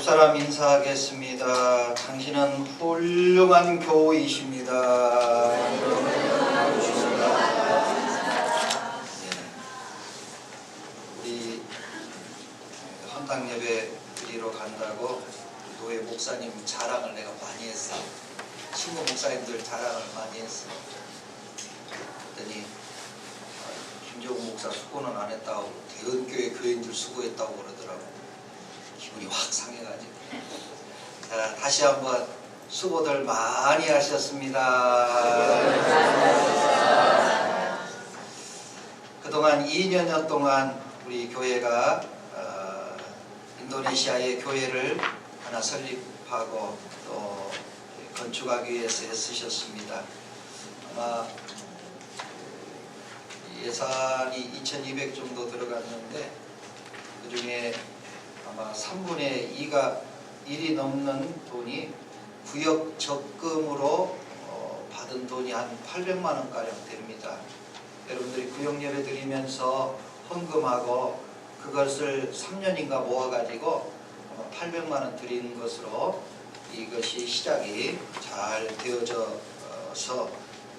옆사람 인사하겠습니다. 당신은 훌륭한 교우이십니다. 우리 헌당 예배 드리러 간다고 노예 목사님 자랑을 내가 많이 했어. 친구 목사님들 자랑을 많이 했어. 그랬더니 김종국 목사 수고는 안 했다고, 대은교회 교인들 수고했다고 그러더라고. 기분이 확 상해가지고. 자, 다시 한번 수고들 많이 하셨습니다. 그동안 2년여 동안 우리 교회가 인도네시아의 교회를 하나 설립하고 또 건축하기 위해서 애쓰셨습니다. 아마 예산이 2,200 정도 들어갔는데 그 중에 아마 3분의 2가 1이 넘는 돈이 구역 적금으로 받은 돈이 한 800만 원가량 됩니다. 여러분들이 구역 예배 드리면서 헌금하고 그것을 3년인가 모아가지고 800만 원 드리는 것으로 이것이 시작이 잘 되어져서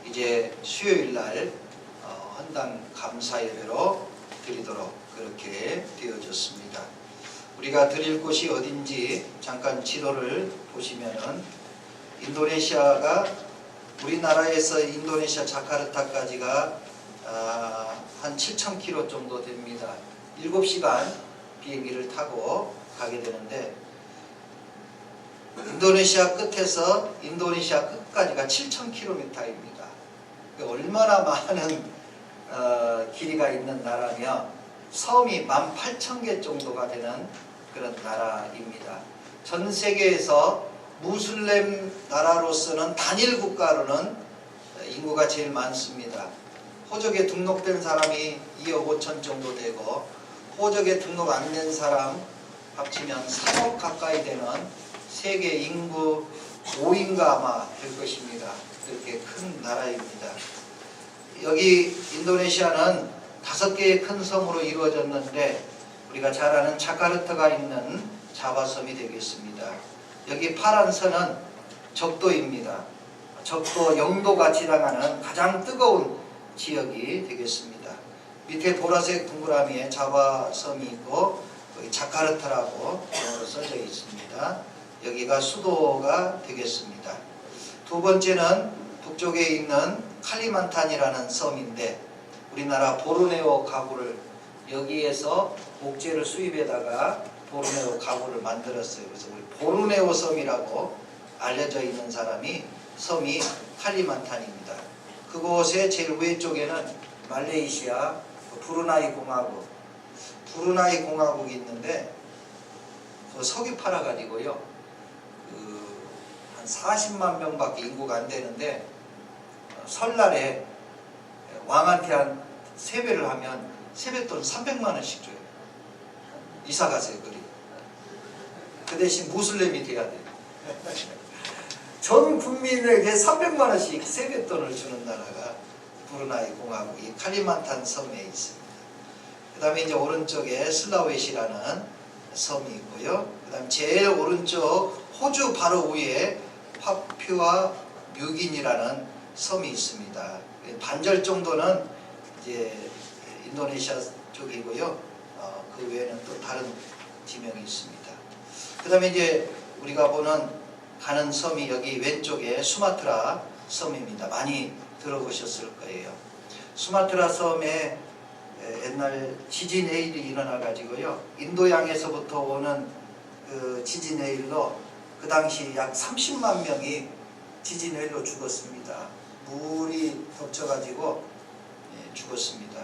이제 수요일날 헌당 감사 예배로 드리도록 그렇게 되어졌습니다. 우리가 드릴 곳이 어딘지 잠깐 지도를 보시면은 인도네시아가 우리나라에서 인도네시아 자카르타까지가 한 7,000km 정도 됩니다. 7시간 비행기를 타고 가게 되는데 인도네시아 끝에서 인도네시아 끝까지가 7,000km입니다. 얼마나 많은 길이가 있는 나라며 섬이 18,000개 정도가 되는 그런 나라입니다. 전 세계에서 무슬림 나라로서는 단일 국가로는 인구가 제일 많습니다. 호적에 등록된 사람이 2억 5천 정도 되고 호적에 등록 안 된 사람 합치면 3억 가까이 되는 세계 인구 5위인가 아마 될 것입니다. 그렇게 큰 나라입니다. 여기 인도네시아는 5개의 큰 섬으로 이루어졌는데 우리가 잘 아는 자카르타가 있는 자바섬이 되겠습니다. 여기 파란 선은 적도입니다. 적도 0도가 지나가는 가장 뜨거운 지역이 되겠습니다. 밑에 보라색 동그라미에 자바섬이 있고 여기 자카르타라고 영어로 써져 있습니다. 여기가 수도가 되겠습니다. 두 번째는 북쪽에 있는 칼리만탄이라는 섬인데 우리나라 보르네오 가구를 여기에서 목재를 수입해다가 보르네오 가구를 만들었어요. 그래서 우리 보르네오 섬이라고 알려져 있는 섬이 칼리만탄입니다. 그곳의 제일 왼쪽에는 말레이시아 브루나이 공화국이 있는데 그 석유 팔아가지고요 한 40만 명밖에 인구가 안 되는데 설날에 왕한테 한 세배를 하면 세뱃돈 300만 원씩 줘요. 이사 가세요. 그 대신 무슬림이 돼야 돼요. 전 국민에게 300만 원씩 세뱃돈을 주는 나라가 브루나이 공화국이 칼리만탄 섬에 있습니다. 그 다음에 이제 오른쪽에 슬라웨시라는 섬이 있고요. 그 다음 제일 오른쪽 호주 바로 위에 파푸아 뉴기니라는 섬이 있습니다. 반절 정도는 이제 인도네시아 쪽이고요. 그 외에는 또 다른 지명이 있습니다. 그 다음에 이제 우리가 가는 섬이 여기 왼쪽에 수마트라 섬입니다. 많이 들어보셨을 거예요. 수마트라 섬에 옛날 지진 해일이 일어나 가지고요. 인도양에서부터 오는 그 지진 해일로 그 당시 약 30만 명이 지진 해일로 죽었습니다. 물이 덮쳐 가지고 죽었습니다.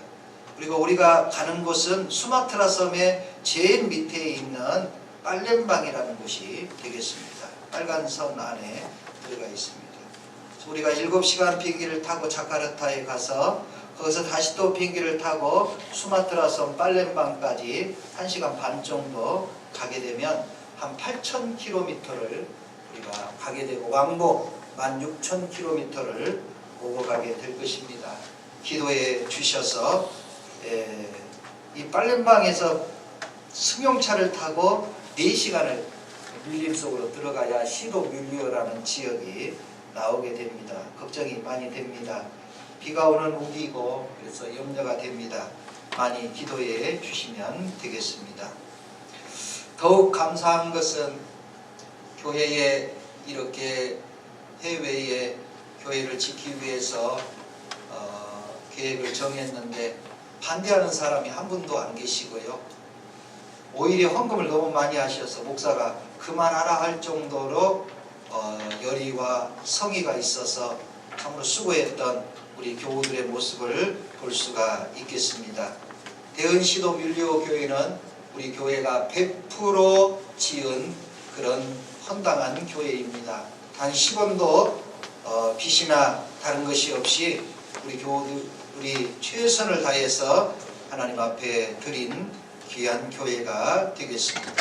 그리고 우리가 가는 곳은 수마트라 섬의 제일 밑에 있는 빨렘방이라는 곳이 되겠습니다. 빨간 선 안에 들어가 있습니다. 그래서 우리가 7시간 비행기를 타고 자카르타에 가서 거기서 다시 또 비행기를 타고 수마트라 섬 빨렘방까지 1시간 반 정도 가게 되면 한 8,000km를 우리가 가게 되고 왕복 16,000km를 오고 가게 될 것입니다. 기도해 주셔서 이 빨렘방에서 승용차를 타고 4시간을 밀림 속으로 들어가야 시도 밀리오라는 지역이 나오게 됩니다. 걱정이 많이 됩니다. 비가 오는 우기고 그래서 염려가 됩니다. 많이 기도해 주시면 되겠습니다. 더욱 감사한 것은 교회에 이렇게 해외에 교회를 지키기 위해서 계획을 정했는데 반대하는 사람이 한 분도 안 계시고요. 오히려 헌금을 너무 많이 하셔서 목사가 그만하라 할 정도로 열의와 성의가 있어서 참으로 수고했던 우리 교우들의 모습을 볼 수가 있겠습니다. 대은시도 밀리오 교회는 우리 교회가 100% 지은 그런 헌당한 교회입니다. 단 10원도 빚이나 다른 것이 없이 우리 교우들 우리 최선을 다해서 하나님 앞에 드린 귀한 교회가 되겠습니다.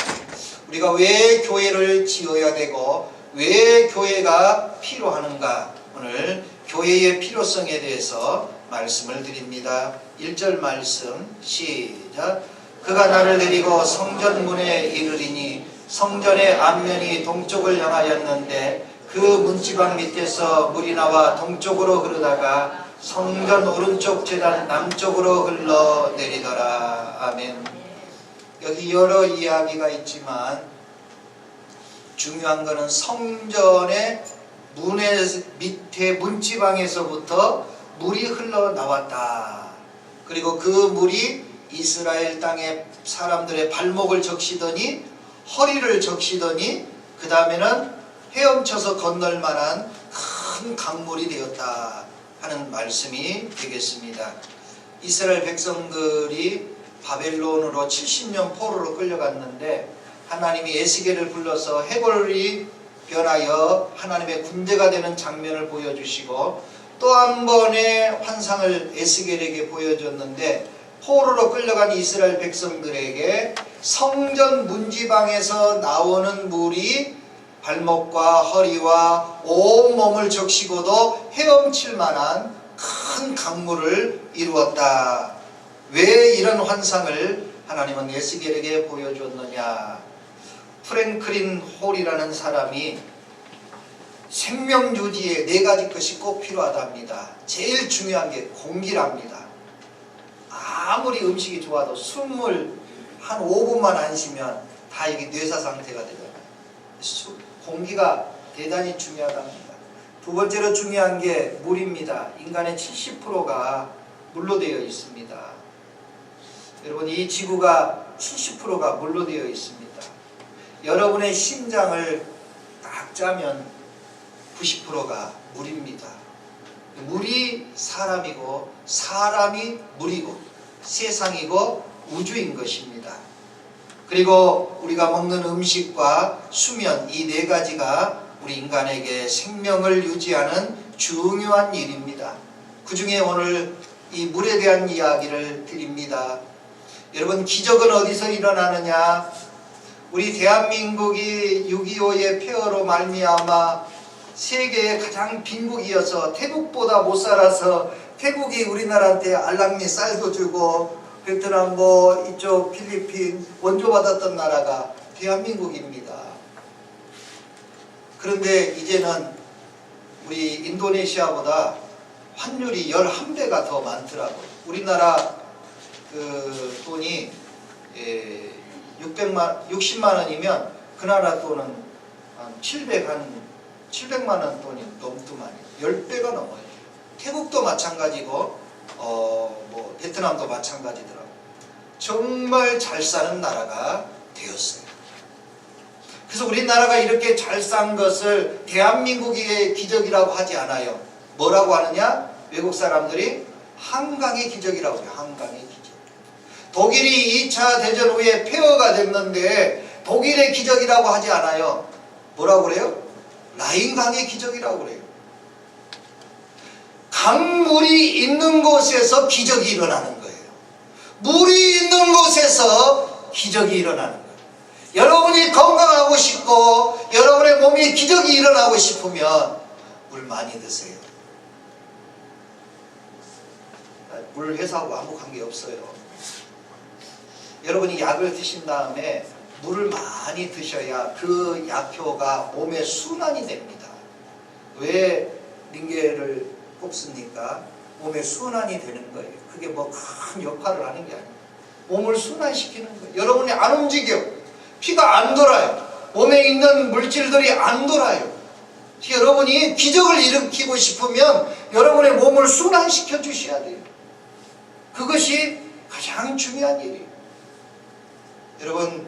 우리가 왜 교회를 지어야 되고 왜 교회가 필요하는가, 오늘 교회의 필요성에 대해서 말씀을 드립니다. 1절 말씀 시작. 그가 나를 데리고 성전문에 이르리니 성전의 앞면이 동쪽을 향하였는데 그 문지방 밑에서 물이 나와 동쪽으로 흐르다가 성전 오른쪽 제단 남쪽으로 흘러내리더라. 아멘. 여기 여러 이야기가 있지만 중요한 것은 성전의 문의 밑에 문지방에서부터 물이 흘러나왔다. 그리고 그 물이 이스라엘 땅의 사람들의 발목을 적시더니 허리를 적시더니 그 다음에는 헤엄쳐서 건널 만한 큰 강물이 되었다 하는 말씀이 되겠습니다. 이스라엘 백성들이 바벨론으로 70년 포로로 끌려갔는데 하나님이 에스겔을 불러서 해골이 변하여 하나님의 군대가 되는 장면을 보여주시고 또 한 번의 환상을 에스겔에게 보여줬는데 포로로 끌려간 이스라엘 백성들에게 성전 문지방에서 나오는 물이 발목과 허리와 온몸을 적시고도 헤엄칠 만한 큰 강물을 이루었다. 왜 이런 환상을 하나님은 에스겔에게 보여줬느냐? 프랭클린 홀이라는 사람이 생명유지에 4가지 것이 꼭 필요하답니다. 제일 중요한 게 공기랍니다. 아무리 음식이 좋아도 숨을 한 5분만 안 쉬면 다 이게 뇌사 상태가 되잖아요. 공기가 대단히 중요하답니다. 두 번째로 중요한 게 물입니다. 인간의 70%가 물로 되어 있습니다. 여러분, 이 지구가 70%가 물로 되어 있습니다. 여러분의 심장을 딱 짜면 90%가 물입니다. 물이 사람이고 사람이 물이고 세상이고 우주인 것입니다. 그리고 우리가 먹는 음식과 수면, 이 4가지가 우리 인간에게 생명을 유지하는 중요한 일입니다. 그 중에 오늘 이 물에 대한 이야기를 드립니다. 여러분, 기적은 어디서 일어나느냐? 우리 대한민국이 6.25의 폐허로 말미암아 세계의 가장 빈국이어서 태국보다 못 살아서 태국이 우리나라한테 알랑미 쌀도 주고 베트남 이쪽 필리핀 원조받았던 나라가 대한민국입니다. 그런데 이제는 우리 인도네시아보다 환율이 11배가 더 많더라고요. 우리나라 그 돈이 60만 원이면 그 나라 돈은 한 700만 원 돈이 넘더만요. 10배가 넘어요. 태국도 마찬가지고 베트남도 마찬가지더라고요. 정말 잘 사는 나라가 되었어요. 그래서 우리나라가 이렇게 잘 산 것을 대한민국의 기적이라고 하지 않아요. 뭐라고 하느냐? 외국 사람들이 한강의 기적이라고 해요. 한강의 기적. 독일이 2차 대전 후에 폐허가 됐는데 독일의 기적이라고 하지 않아요. 뭐라고 그래요? 라인강의 기적이라고 그래요. 강물이 있는 곳에서 기적이 일어나는 거예요. 물이 있는 곳에서 기적이 일어나는 거예요. 여러분이 건강하고 싶고 여러분의 몸에 기적이 일어나고 싶으면 물 많이 드세요. 물 회사하고 아무 관계 없어요. 여러분이 약을 드신 다음에 물을 많이 드셔야 그 약효가 몸에 순환이 됩니다. 왜 링겔을 꼽습니까? 몸에 순환이 되는 거예요. 그게 뭐 큰 역할을 하는 게 아니에요. 몸을 순환시키는 거예요. 여러분이 안 움직여. 피가 안 돌아요. 몸에 있는 물질들이 안 돌아요. 여러분이 기적을 일으키고 싶으면 여러분의 몸을 순환시켜 주셔야 돼요. 그것이 가장 중요한 일이에요. 여러분,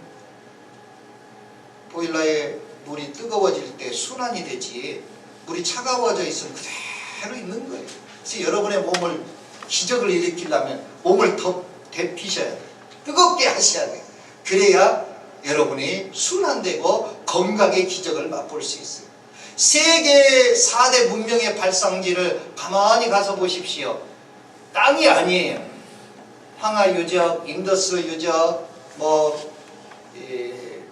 보일러에 물이 뜨거워질 때 순환이 되지, 물이 차가워져 있으면 그대로 있는 거예요. 그래서 여러분의 몸을 기적을 일으키려면 몸을 더 데피셔야 돼요. 뜨겁게 하셔야 돼요. 그래야 여러분이 순환되고 건강의 기적을 맛볼 수 있어요. 세계 4대 문명의 발상지를 가만히 가서 보십시오. 땅이 아니에요. 황하 유적, 인더스 유적,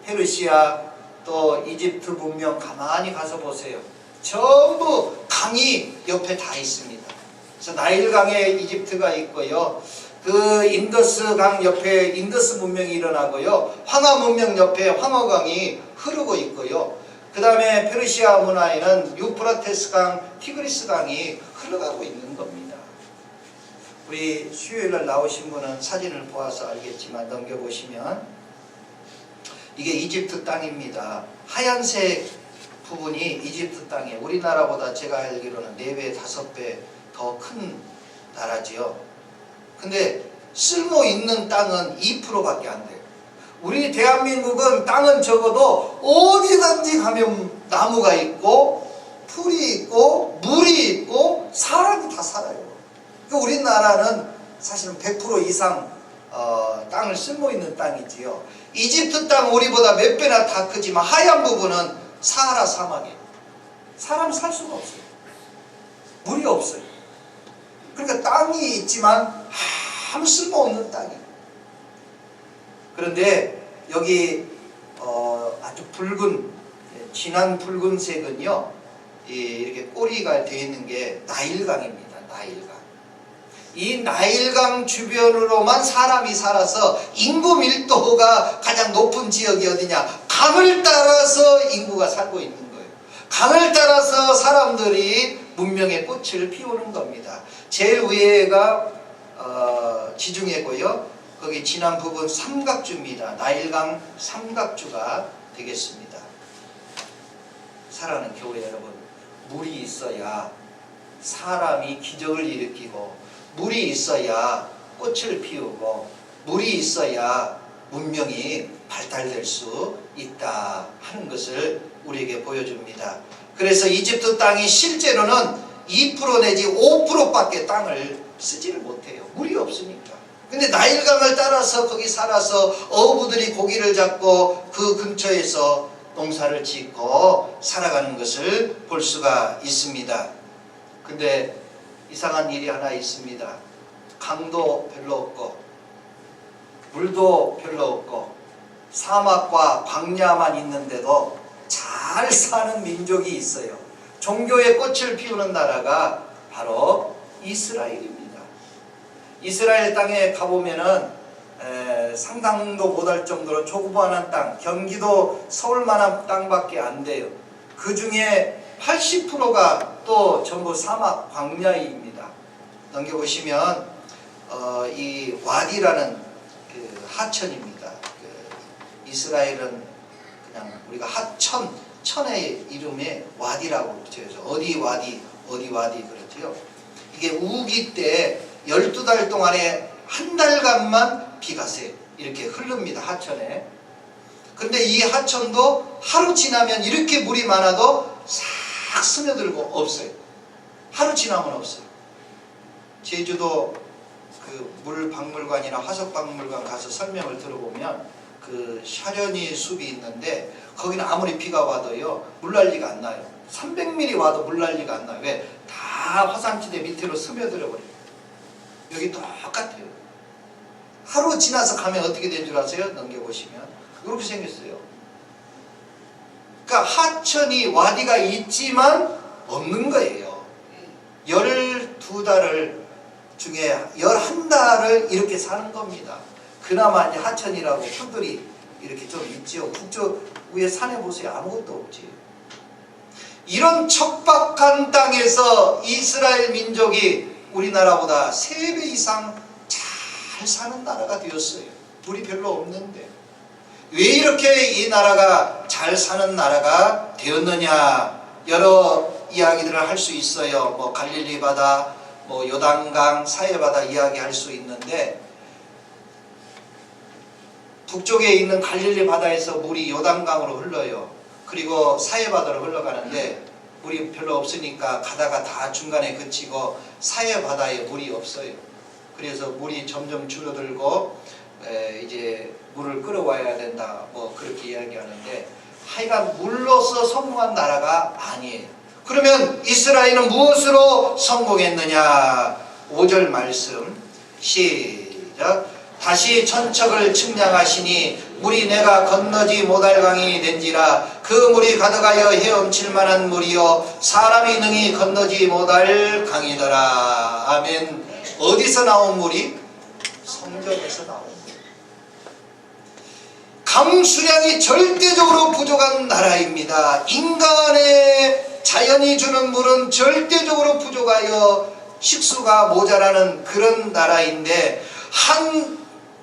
페르시아, 또 이집트 문명 가만히 가서 보세요. 전부 강이 옆에 다 있습니다. 그래서 나일강에 이집트가 있고요. 그 인더스 강 옆에 인더스 문명이 일어나고요. 황하 문명 옆에 황허강이 흐르고 있고요. 그 다음에 페르시아 문화에는 유프라테스 강, 티그리스 강이 흘러가고 있는 겁니다. 우리 수요일날 나오신 분은 사진을 보아서 알겠지만 넘겨보시면 이게 이집트 땅입니다. 하얀색 부분이 이집트 땅이에요. 우리나라보다 제가 알기로는 4배, 5배 더 큰 나라지요. 근데 쓸모 있는 땅은 2%밖에 안 돼요. 우리 대한민국은 땅은 적어도 어디든지 가면 나무가 있고 풀이 있고 물이 있고 사람이 다 살아요. 그러니까 우리나라는 사실은 100% 이상 땅을 쓸모 있는 땅이지요. 이집트 땅 우리보다 몇 배나 다 크지만 하얀 부분은 사하라 사막이에요. 사람 살 수가 없어요. 물이 없어요. 그러니까 땅이 있지만 아무 쓸모없는 땅이에요. 그런데 여기 아주 붉은, 진한 붉은색은요, 이렇게 꼬리가 되어 있는 게 나일강입니다. 나일강. 이 나일강 주변으로만 사람이 살아서 인구 밀도가 가장 높은 지역이 어디냐? 강을 따라서 인구가 살고 있는 거예요. 강을 따라서 사람들이 문명의 꽃을 피우는 겁니다. 제일 위에가 지중해고요. 거기 진한 부분 삼각주입니다. 나일강 삼각주가 되겠습니다. 사랑하는 교회 여러분, 물이 있어야 사람이 기적을 일으키고, 물이 있어야 꽃을 피우고, 물이 있어야 문명이 발달될 수 있다 하는 것을 우리에게 보여줍니다. 그래서 이집트 땅이 실제로는 2% 내지 5%밖에 땅을 쓰지를 못해요. 물이 없으니까. 근데 나일강을 따라서 거기 살아서 어부들이 고기를 잡고 그 근처에서 농사를 짓고 살아가는 것을 볼 수가 있습니다. 근데 이상한 일이 하나 있습니다. 강도 별로 없고 물도 별로 없고 사막과 광야만 있는데도 잘 사는 민족이 있어요. 종교의 꽃을 피우는 나라가 바로 이스라엘입니다. 이스라엘 땅에 가보면은 상상도 못할 정도로 조그마한 땅, 경기도 서울만한 땅밖에 안 돼요. 그 중에 80%가 또 전부 사막 광야입니다. 넘겨보시면 이 와디라는 그 하천입니다. 그 이스라엘은 그냥 우리가 천의 이름에 와디라고 붙여서 어디 와디 그러지요. 이게 우기 때 12달 동안에 한 달간만 비가 이렇게 흐릅니다. 하천에. 근데 이 하천도 하루 지나면 이렇게 물이 많아도 싹 스며들고 없어요. 하루 지나면 없어요. 제주도 그 물박물관이나 화석박물관 가서 설명을 들어보면 그 샤련이 숲이 있는데 거기는 아무리 비가 와도요 물난리가 안 나요. 300mm 와도 물난리가 안 나요. 왜? 다 화산지대 밑으로 스며들어 버려요. 여기 똑같아요. 하루 지나서 가면 어떻게 된 줄 아세요? 넘겨보시면 이렇게 생겼어요. 그러니까 하천이 와디가 있지만 없는 거예요. 12달을 중에 11달을 이렇게 사는 겁니다. 그나마 이제 하천이라고 표들이 이렇게 좀 있지요. 북쪽 위에 산에 보세요. 아무것도 없지. 이런 척박한 땅에서 이스라엘 민족이 우리나라보다 3배 이상 잘 사는 나라가 되었어요. 물이 별로 없는데. 왜 이렇게 이 나라가 잘 사는 나라가 되었느냐, 여러 이야기들을 할 수 있어요. 뭐 갈릴리 바다, 뭐 요단강, 사해바다 이야기할 수 있는데, 북쪽에 있는 갈릴리 바다에서 물이 요단강으로 흘러요. 그리고 사해바다로 흘러가는데 물이 별로 없으니까 가다가 다 중간에 그치고 사해바다에 물이 없어요. 그래서 물이 점점 줄어들고 이제 물을 끌어와야 된다, 뭐 그렇게 이야기하는데, 하여간 물로서 성공한 나라가 아니에요. 그러면 이스라엘은 무엇으로 성공했느냐? 5절 말씀 시작. 다시 천척을 측량하시니 물이 내가 건너지 못할 강이 된지라. 그 물이 가득하여 헤엄칠 만한 물이요 사람이 능히 건너지 못할 강이더라. 아멘. 어디서 나온 물이? 성전에서 나온 물. 강수량이 절대적으로 부족한 나라입니다. 인간의 자연이 주는 물은 절대적으로 부족하여 식수가 모자라는 그런 나라인데,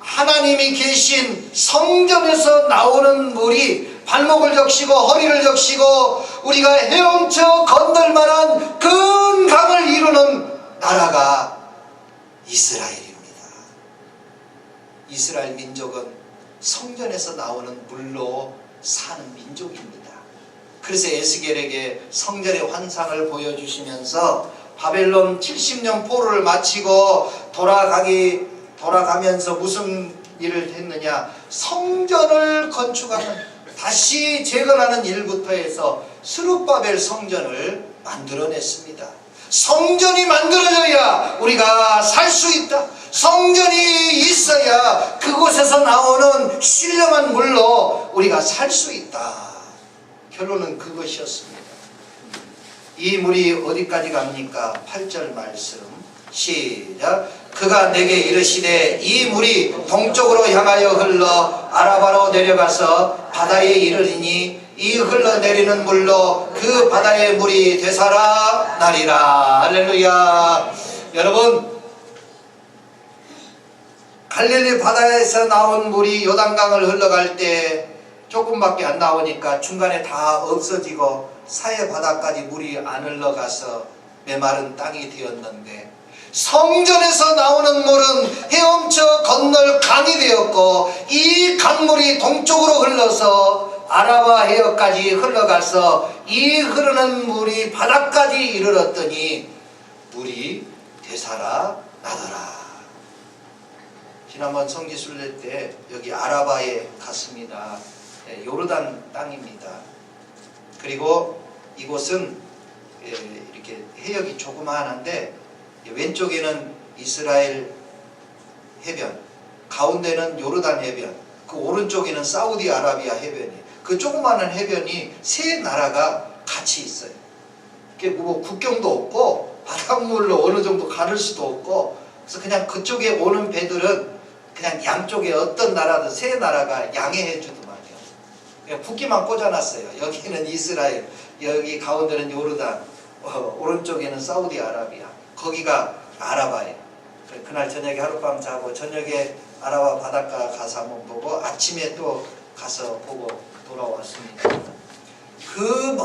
하나님이 계신 성전에서 나오는 물이 발목을 적시고 허리를 적시고 우리가 헤엄쳐 건널 만한 큰 강을 이루는 나라가 이스라엘입니다. 이스라엘 민족은 성전에서 나오는 물로 사는 민족입니다. 그래서 에스겔에게 성전의 환상을 보여주시면서 바벨론 70년 포로를 마치고 돌아가면서 무슨 일을 했느냐? 성전을 건축하는, 다시 재건하는 일부터 해서 스룹바벨 성전을 만들어냈습니다. 성전이 만들어져야 우리가 살 수 있다. 성전이 있어야 그곳에서 나오는 신령한 물로 우리가 살 수 있다. 결론은 그것이었습니다. 이 물이 어디까지 갑니까? 8절 말씀 시작. 그가 내게 이르시되 이 물이 동쪽으로 향하여 흘러 아라바로 내려가서 바다에 이르리니 이 흘러내리는 물로 그 바다의 물이 되살아 나리라. 할렐루야. 여러분, 갈릴리 바다에서 나온 물이 요단강을 흘러갈 때 조금밖에 안 나오니까 중간에 다 없어지고 사해 바다까지 물이 안 흘러가서 메마른 땅이 되었는데, 성전에서 나오는 물은 헤엄쳐 건널 강이 되었고, 이 강물이 동쪽으로 흘러서 아라바 해역까지 흘러가서 이 흐르는 물이 바다까지 이르렀더니 물이 되살아 나더라. 지난번 성지순례 때 여기 아라바에 갔습니다. 요르단 땅입니다. 그리고 이곳은 이렇게 해역이 조그마한데 왼쪽에는 이스라엘 해변, 가운데는 요르단 해변, 그 오른쪽에는 사우디아라비아 해변이, 그 조그마한 해변이 세 나라가 같이 있어요. 뭐 국경도 없고 바닷물로 어느 정도 가를 수도 없고, 그래서 그냥 그쪽에 오는 배들은 그냥 양쪽에 어떤 나라든 세 나라가 양해해 주더만요. 그냥 국기만 꽂아놨어요. 여기는 이스라엘, 여기 가운데는 요르단, 오른쪽에는 사우디아라비아, 거기가 아라바예요. 그날 저녁에 하룻밤 자고 저녁에 아라바 바닷가 가서 한번 보고 아침에 또 가서 보고 돌아왔습니다. 그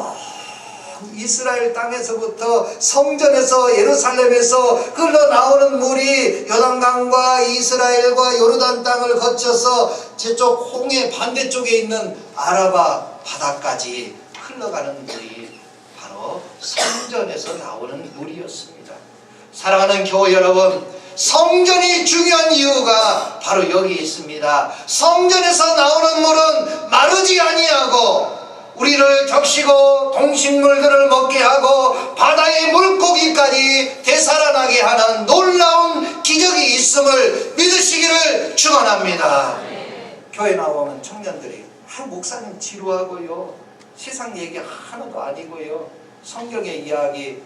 이스라엘 땅에서부터 성전에서 예루살렘에서 흘러나오는 물이 요단강과 이스라엘과 요르단 땅을 거쳐서 저쪽 홍해 반대쪽에 있는 아라바 바다까지 흘러가는 물이 바로 성전에서 나오는 물이었습니다. 사랑하는 교회 여러분, 성전이 중요한 이유가 바로 여기 있습니다. 성전에서 나오는 물은 마르지 아니하고 우리를 적시고 동식물들을 먹게 하고 바다의 물고기까지 되살아나게 하는 놀라운 기적이 있음을 믿으시기를 축원합니다. 교회 나오면 청년들이 목사님 지루하고요, 세상 얘기 하나도 아니고요, 성경의 이야기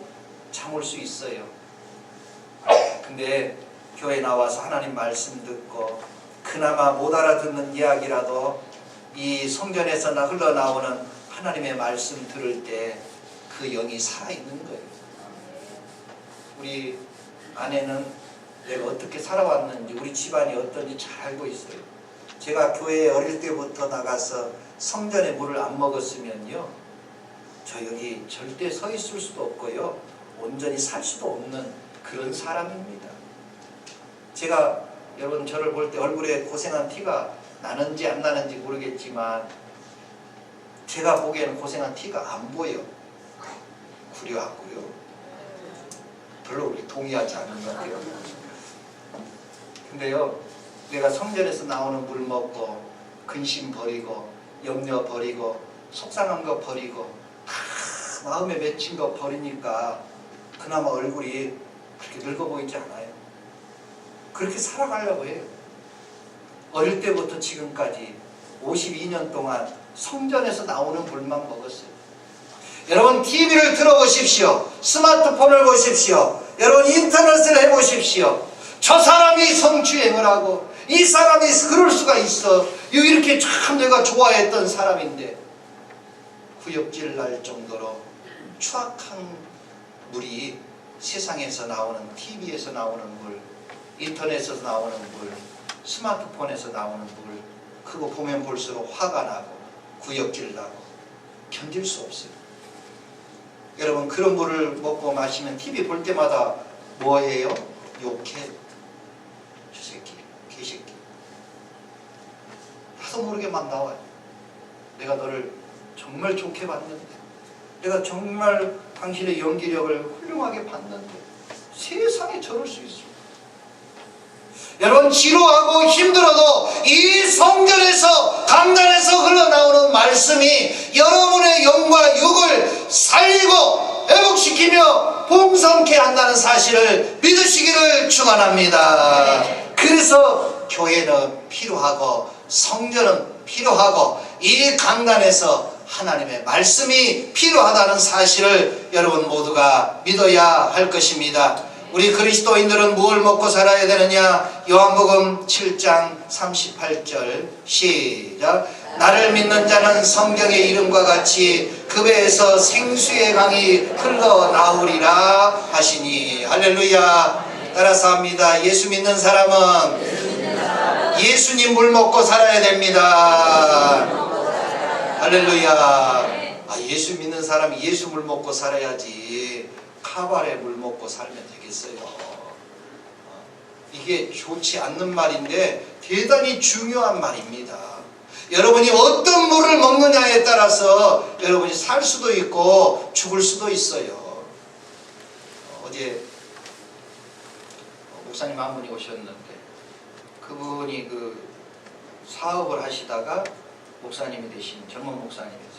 참을 수 있어요. 근데 교회 나와서 하나님 말씀 듣고 그나마 못 알아듣는 이야기라도 이 성전에서 흘러나오는 하나님의 말씀 들을 때 그 영이 살아있는 거예요. 우리 아내는 내가 어떻게 살아왔는지, 우리 집안이 어떤지 잘 알고 있어요. 제가 교회에 어릴 때부터 나가서 성전에 물을 안 먹었으면요, 저 여기 절대 서 있을 수도 없고요, 온전히 살 수도 없는 그런 사람입니다. 제가 여러분 저를 볼 때 얼굴에 고생한 티가 나는지 안 나는지 모르겠지만 제가 보기에는 고생한 티가 안 보여. 구려하고요. 별로 우리 동의하지 않는 것 같아요. 근데요, 내가 성전에서 나오는 물 먹고 근심 버리고 염려 버리고 속상한 거 버리고 다 마음에 맺힌 거 버리니까 그나마 얼굴이 그렇게 늙어 보이지 않아요. 그렇게 살아가려고 해요. 어릴 때부터 지금까지 52년 동안 성전에서 나오는 물만 먹었어요. 여러분 TV를 들어보십시오. 스마트폰을 보십시오. 여러분 인터넷을 해보십시오. 저 사람이 성추행을 하고 이 사람이 그럴 수가 있어. 이렇게 참 내가 좋아했던 사람인데 구역질 날 정도로 추악한 물이 세상에서 나오는, TV에서 나오는 물, 인터넷에서 나오는 물, 스마트폰에서 나오는 물, 그거 보면 볼수록 화가 나고 구역질 나고 견딜 수 없어요. 여러분 그런 물을 먹고 마시면 TV 볼 때마다 뭐예요? 욕해. 저 새끼, 개새끼. 나도 모르게 막 나와요. 내가 너를 정말 좋게 봤는데, 내가 정말 당신의 연기력을 훌륭하게 봤는데 세상에 저럴 수 있어. 여러분 지루하고 힘들어도 이 성전에서, 강단에서 흘러나오는 말씀이 여러분의 영과 육을 살리고 회복시키며 봉성케 한다는 사실을 믿으시기를 축원합니다. 그래서 교회는 필요하고 성전은 필요하고 이 강단에서 하나님의 말씀이 필요하다는 사실을 여러분 모두가 믿어야 할 것입니다. 우리 그리스도인들은 무엇을 먹고 살아야 되느냐? 요한복음 7장 38절 시작. 나를 믿는 자는 성경의 이름과 같이 그 배에서 생수의 강이 흘러나오리라 하시니. 할렐루야. 따라서 합니다. 예수 믿는 사람은 예수님 물 먹고 살아야 됩니다. 할렐루야. 예수 믿는 사람이 예수 물 먹고 살아야지 카바레 물 먹고 살면 되겠어요. 이게 좋지 않는 말인데 대단히 중요한 말입니다. 여러분이 어떤 물을 먹느냐에 따라서 여러분이 살 수도 있고 죽을 수도 있어요. 어제 목사님 한 분이 오셨는데 그분이 그 사업을 하시다가 목사님이 되신 젊은 목사님이세요.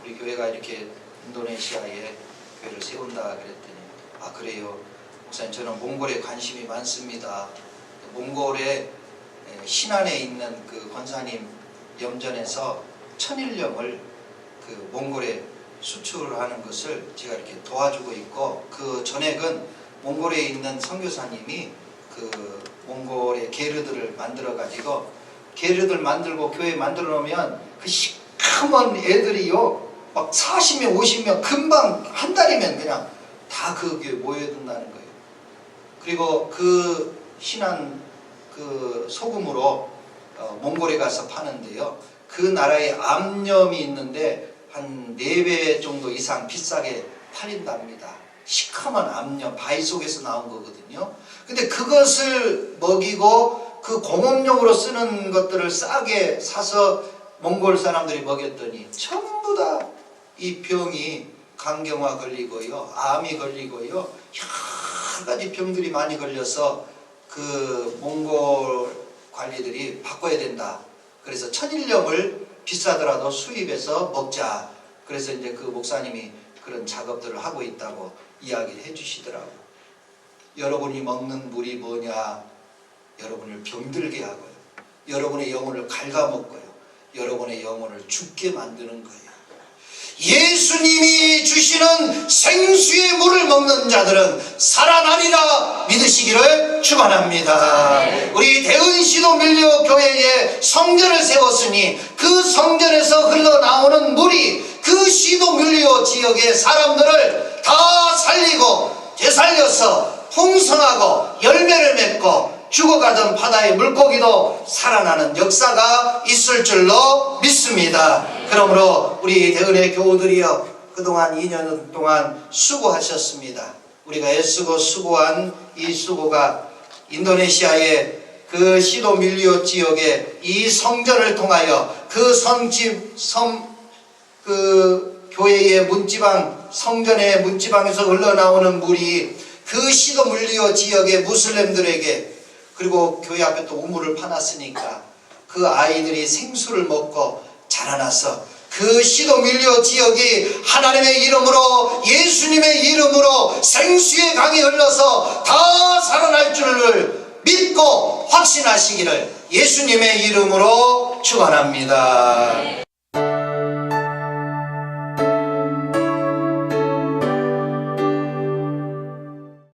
우리 교회가 이렇게 인도네시아에 교회를 세운다 그랬더니 아 그래요 목사님, 저는 몽골에 관심이 많습니다. 몽골에 신안에 있는 그 권사님 염전에서 천일염을 그 몽골에 수출하는 것을 제가 이렇게 도와주고 있고, 그 전액은 몽골에 있는 선교사님이 그 몽골의 게르들을 만들어 가지고, 게르들 만들고 교회 만들어 놓으면 그 시커먼 애들이요 막 40명 50명 금방 한 달이면 그냥 다 거기에 모여든다는 거예요. 그리고 그 신안 그 소금으로 몽골에 가서 파는데요, 그 나라에 암염이 있는데 한 4배 정도 이상 비싸게 팔린답니다. 시커먼 암염, 바위 속에서 나온 거거든요. 근데 그것을 먹이고 그 공업용으로 쓰는 것들을 싸게 사서 몽골 사람들이 먹였더니 전부 다 이 병이 간경화 걸리고요, 암이 걸리고요, 여러 가지 병들이 많이 걸려서 그 몽골 관리들이 바꿔야 된다. 그래서 천일염을 비싸더라도 수입해서 먹자. 그래서 이제 그 목사님이 그런 작업들을 하고 있다고 이야기를 해주시더라고요. 여러분이 먹는 물이 뭐냐? 여러분을 병들게 하고요, 여러분의 영혼을 갉아먹고요, 여러분의 영혼을 죽게 만드는 거예요. 예수님이 주시는 생수의 물을 먹는 자들은 살아나리라 믿으시기를 축원합니다. 우리 대은시도 밀려 교회에 성전을 세웠으니 그 성전에서 흘러나오는 물이 그 시도 밀려 지역의 사람들을 다 살리고 되살려서 풍성하고 열매를 맺고 죽어가던 바다의 물고기도 살아나는 역사가 있을 줄로 믿습니다. 그러므로 우리 대은의 교우들이여 그동안 2년 동안 수고하셨습니다. 우리가 애쓰고 수고한 이 수고가 인도네시아의 그 시도 밀리오 지역의 이 성전을 통하여 그 교회의 문지방 성전의 문지방에서 흘러나오는 물이 그 시도 밀리오 지역의 무슬림들에게 그리고 교회 앞에 또 우물을 파놨으니까 그 아이들이 생수를 먹고 자라나서 그 시도 밀리오 지역이 하나님의 이름으로 예수님의 이름으로 생수의 강이 흘러서 다 살아날 줄을 믿고 확신하시기를 예수님의 이름으로 축원합니다.